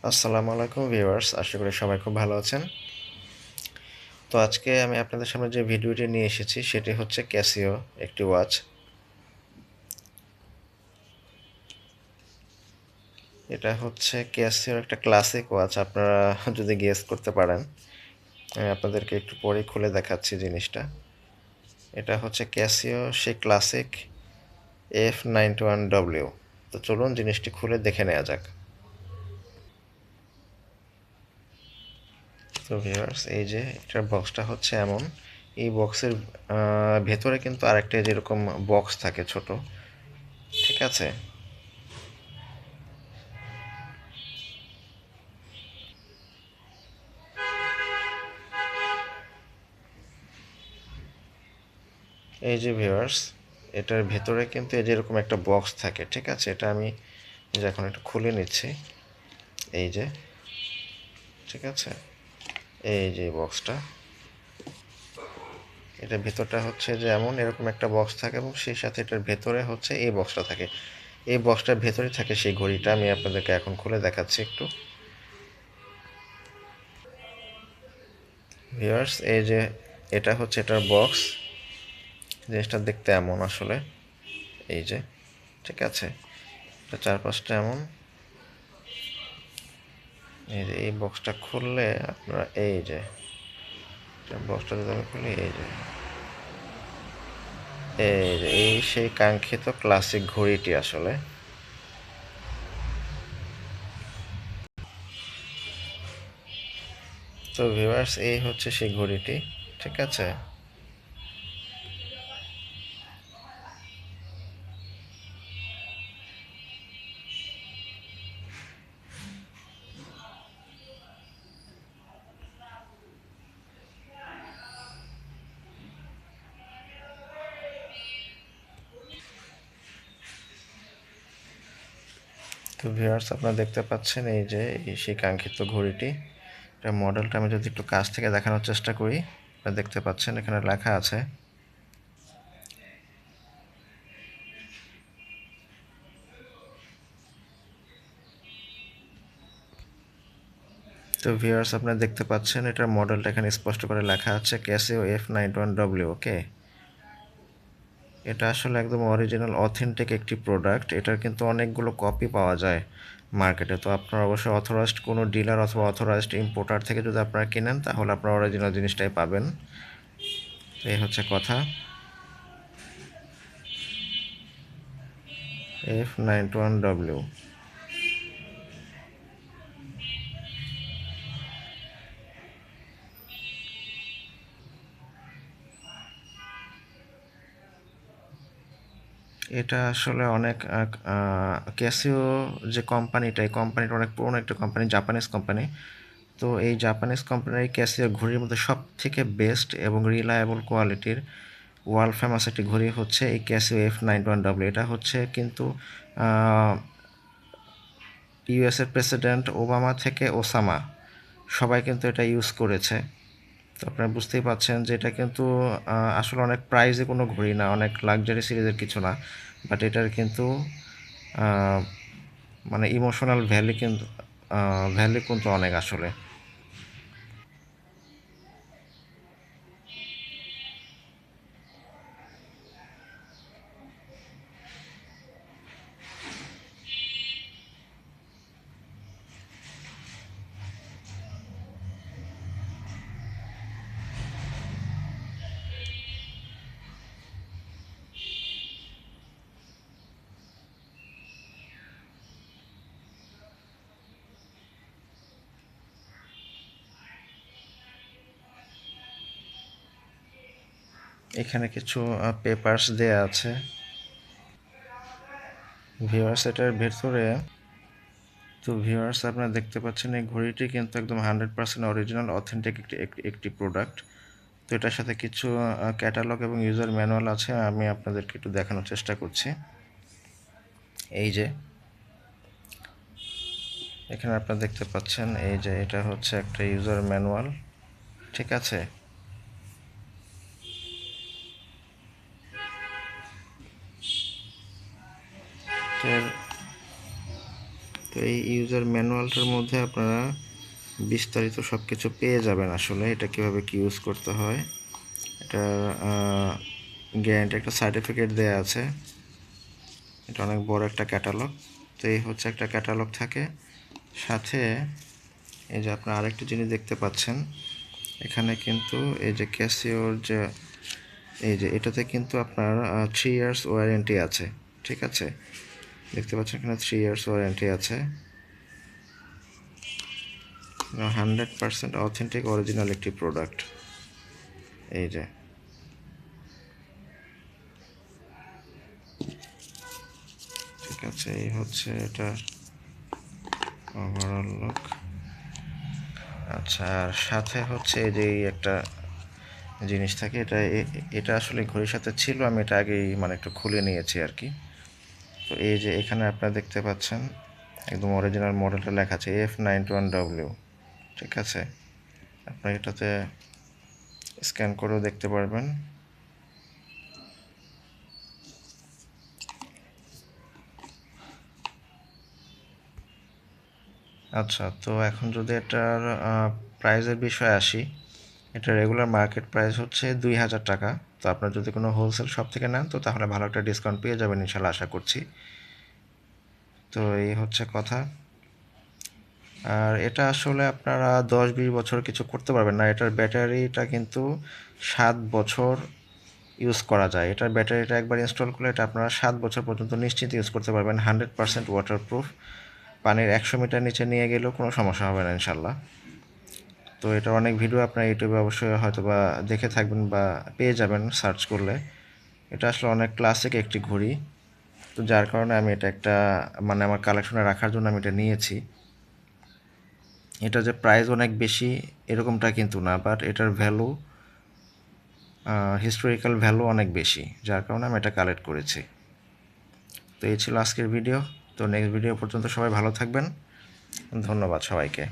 আসসালামু আলাইকুম ভিউয়ার্স, আশা করি সবাই খুব ভালো আছেন। তো আজকে আমি আপনাদের সামনে যে ভিডিওটি নিয়ে এসেছি সেটি হচ্ছে ক্যাসিও একটি ওয়াচ। এটা হচ্ছে ক্যাসিওর একটা ক্লাসিক ওয়াচ, আপনারা যদি গেস করতে পারেন। আমি আপনাদেরকে একটু পরে খুলে দেখাচ্ছি জিনিসটা। এটা হচ্ছে ক্যাসিও সেই ক্লাসিক F91W। তো চলুন জিনিসটি খুলে দেখে নেওয়া যাক। তো ভিউয়ার্স, এই যে এটার বক্সটা হচ্ছে এমন। এই বক্সের ভেতরে কিন্তু আরেকটা যেরকম বক্স থাকে ছোট, ঠিক আছে। এই যে ভিউয়ার্স, এটার ভেতরে কিন্তু এই যে এরকম একটা বক্স থাকে, ঠিক আছে। এটা আমি যে এখন একটু খুলে নিচ্ছি, এই যে, ঠিক আছে। এই যে বক্সটা, এটার ভেতরটা হচ্ছে যে এমন এরকম একটা বক্স থাকে এবং সেই সাথে এটার ভেতরে হচ্ছে এই বক্সটা থাকে। এই বক্সটার ভেতরে থাকে সেই ঘড়িটা। আমি আপনাদেরকে এখন খুলে দেখাচ্ছি একটু। ভিউয়ার্স, এই যে এটা হচ্ছে এটার বক্স। জিনিসটা দেখতে এমন আসলে, এই যে, ঠিক আছে। এটা চারপাশটা এমন। এই যে এই বক্সটা খুললে আপনারা এই যে বক্সটা যদি আমি খুলি, এই সেই কাঙ্ক্ষিত ক্লাসিক ঘড়িটি আসলে। তো ভিউয়ার্স, এই হচ্ছে সেই ঘড়িটি, ঠিক আছে। তো ভিউয়ার্স, আপনারা দেখতে পাচ্ছেন এই যে সেই কাঙ্ক্ষিত ঘড়িটি। এটা মডেলটা আমি যদি একটু কাছ থেকে দেখানোর চেষ্টা করি, আপনারা দেখতে পাচ্ছেন এখানে লেখা আছে। তো ভিউয়ার্স, আপনারা দেখতে পাচ্ছেন এটার মডেলটা এখানে স্পষ্ট করে লেখা আছে, ক্যাসিও F91W। ওকে, এটা আসলে একদম অরিজিনাল অথেন্টিক একটি প্রোডাক্ট। এটার কিন্তু অনেকগুলো কপি পাওয়া যায় মার্কেটে। তো আপনারা অবশ্যই অথরাইজড কোনো ডিলার অথবা অথরাইজড ইম্পোর্টার থেকে যদি আপনারা কিনেন, তাহলে আপনারা অরিজিনাল জিনিসটাই পাবেন। এই হচ্ছে কথা। F91W। এটা আসলে অনেক ক্যাসিও যে কোম্পানিটা, এই কোম্পানিটা অনেক পুরনো একটা কোম্পানি, জাপানিজ কোম্পানি। তো এই জাপানিজ কোম্পানির ক্যাসিও ঘড়ির মধ্যে সব থেকে বেস্ট এবং রিলায়েবল কোয়ালিটির ওয়ার্ল্ড ফেমাস একটি ঘড়ি হচ্ছে এই ক্যাসিও F91W। এটা হচ্ছে কিন্তু ইউএসের প্রেসিডেন্ট ওবামা থেকে ওসামা সবাই কিন্তু এটা ইউজ করেছে। তো আপনারা বুঝতেই পাচ্ছেন যে এটা কিন্তু আসলে অনেক প্রাইজে কোনো ঘড়ি না, অনেক লাক্সারি সিরিজের কিছু না। বাট এটার কিন্তু মানে ইমোশনাল ভ্যালু কিন্তু অনেক আসলে। এখানে কিছু পেপারস দেয়া আছে। ভিউয়ার্স, এটার ভেতরে, তো ভিউয়ার্স আপনারা দেখতে পাচ্ছেন এই ঘড়িটি কিন্তু একদম 100% অরিজিনাল অথেন্টিক একটি প্রোডাক্ট। তো এটার সাথে কিছু ক্যাটালগ এবং ইউজার ম্যানুয়াল আছে, আমি আপনাদেরকে একটু দেখানোর চেষ্টা করছি। এই যে এখানে আপনারা দেখতে পাচ্ছেন, এই যে এটা হচ্ছে একটা ইউজার ম্যানুয়াল, ঠিক আছে। তো তো এই ইউজার ম্যানুয়ালটার মধ্যে আপনারা বিস্তারিত সব কিছু পেয়ে যাবেন। আসলে এটা কীভাবে কি ইউজ করতে হয়, এটা গ্যারান্টি একটা সার্টিফিকেট দেয়া আছে। এটা অনেক বড় একটা ক্যাটালগ। তো এই হচ্ছে একটা ক্যাটালগ থাকে, সাথে এই যে আপনারা আরেকটা জিনিস দেখতে পাচ্ছেন এখানে কিন্তু এই যে ক্যাসিওর যে এই যে এটাতে কিন্তু আপনার 3 ইয়ার্স ওয়ারেন্টি আছে। ঠিক আছে, দেখতে পাচ্ছেন এখানে 3 ইয়ার্স ওয়ারেন্টি আছে। 100% অথেন্টিক অরিজিনাল একটি প্রোডাক্ট। এই যে ঠিক আছে, এই হচ্ছে এটা ওভারঅল লুক। আচ্ছা, আর সাথে হচ্ছে এই যে একটা জিনিস থাকে, এটা আসলে ঘড়ির সাথে ছিল, আমি এটা আগেই মানে একটু খুলে নিয়েছি আর কি। তো এই যে এখানে আপনারা দেখতে পাচ্ছেন একদম অরিজিনাল মডেলটা লেখা আছে F91W। ঠিক আছে, আপনারা এটাতে স্ক্যান করেও দেখতে পারবেন। আচ্ছা, তো এখন যদি এটার প্রাইসের বিষয়ে আসি, এটা রেগুলার মার্কেট প্রাইস হচ্ছে 2000 টাকা। তো আপনার যদি কোনো হোলসেল শপ থেকে নেন তো তাহলে ভালো একটা ডিসকাউন্ট পেয়ে যাবেন ইনশাল্লাহ, আশা করছি। তো এই হচ্ছে কথা। আর এটা আসলে আপনারা 10-20 বছর কিছু করতে পারবেন না। এটার ব্যাটারিটা কিন্তু 7 বছর ইউজ করা যায়। এটার ব্যাটারিটা একবার ইনস্টল করলে এটা আপনারা 7 বছর পর্যন্ত নিশ্চিত ইউজ করতে পারবেন। 100% ওয়াটারপ্রুফ, পানির 100 মিটার নিচে নিয়ে গেলেও কোনো সমস্যা হবে না ইনশাল্লাহ। তো এটার অনেক ভিডিও আপনারা ইউটিউবে অবশ্যই হয়তো বা দেখে থাকবেন বা পেয়ে যাবেন সার্চ করলে। এটা আসলে অনেক ক্লাসিক একটি ঘড়ি, তো যার কারণে আমি এটা একটা মানে আমার কালেকশনে রাখার জন্য আমি এটা নিয়েছি। এটা যে প্রাইস অনেক বেশি এরকমটা কিন্তু না, বাট এটার ভ্যালু, হিস্টোরিক্যাল ভ্যালু অনেক বেশি, যার কারণে আমি এটা কালেক্ট করেছি। তো এই ছিল আজকের ভিডিও। তো নেক্সট ভিডিও পর্যন্ত সবাই ভালো থাকবেন। ধন্যবাদ সবাইকে।